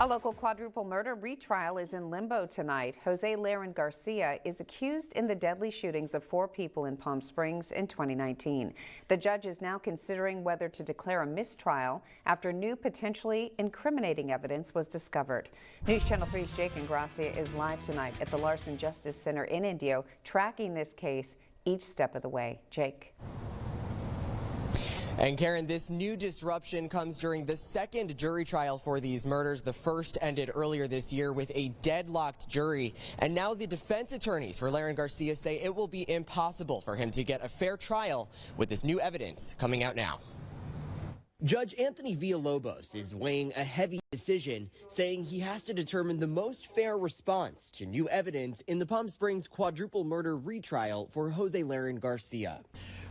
A local quadruple murder retrial is in limbo tonight. Jose Laren Garcia is accused in the deadly shootings of 4 people in Palm Springs in 2019. The judge is now considering whether to declare a mistrial after new potentially incriminating evidence was discovered. News Channel 3's Jake Garcia is live tonight at the Larson Justice Center in Indio, tracking this case each step of the way. Jake. And Karen, this new disruption comes during the second jury trial for these murders. The first ended earlier this year with a deadlocked jury. And now the defense attorneys for Laren Garcia say it will be impossible for him to get a fair trial with this new evidence coming out now. Judge Anthony Villalobos is weighing a heavy decision, saying he has to determine the most fair response to new evidence in the Palm Springs quadruple murder retrial for Jose Laren Garcia.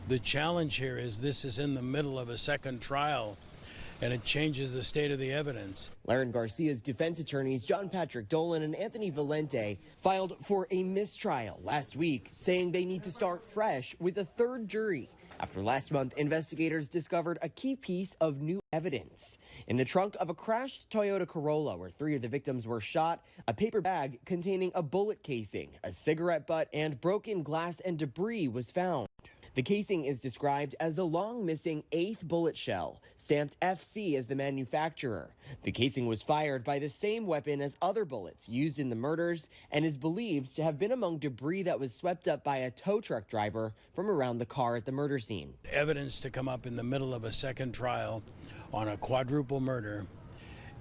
The challenge here is this is in the middle of a second trial, and it changes the state of the evidence. Laren Garcia's defense attorneys John Patrick Dolan and Anthony Valente filed for a mistrial last week, saying they need to start fresh with a third jury. After last month, investigators discovered a key piece of new evidence. In the trunk of a crashed Toyota Corolla where 3 of the victims were shot, a paper bag containing a bullet casing, a cigarette butt, and broken glass and debris was found. The casing is described as a long-missing 8th bullet shell, stamped FC as the manufacturer. The casing was fired by the same weapon as other bullets used in the murders and is believed to have been among debris that was swept up by a tow truck driver from around the car at the murder scene. Evidence to come up in the middle of a second trial on a quadruple murder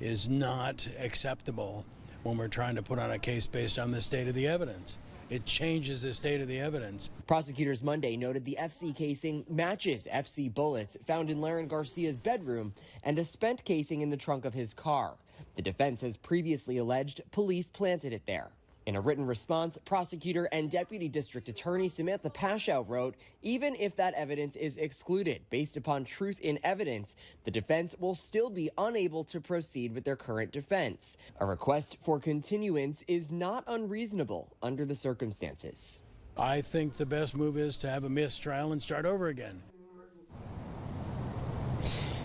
is not acceptable when we're trying to put on a case based on the state of the evidence. It changes the state of the evidence. Prosecutors Monday noted the FC casing matches FC bullets found in Laren Garcia's bedroom and a spent casing in the trunk of his car. The defense has previously alleged police planted it there. In a written response, prosecutor and Deputy District Attorney Samantha Paschow wrote, even if that evidence is excluded based upon truth in evidence, the defense will still be unable to proceed with their current defense. A request for continuance is not unreasonable under the circumstances. I think the best move is to have a mistrial and start over again.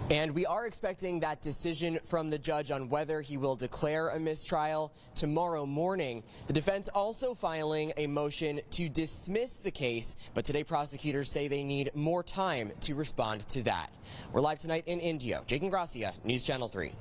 And we are expecting that decision from the judge on whether he will declare a mistrial tomorrow morning. The defense also filing a motion to dismiss the case, but today prosecutors say they need more time to respond to that. We're live tonight in Indio. Jake Garcia, News Channel 3.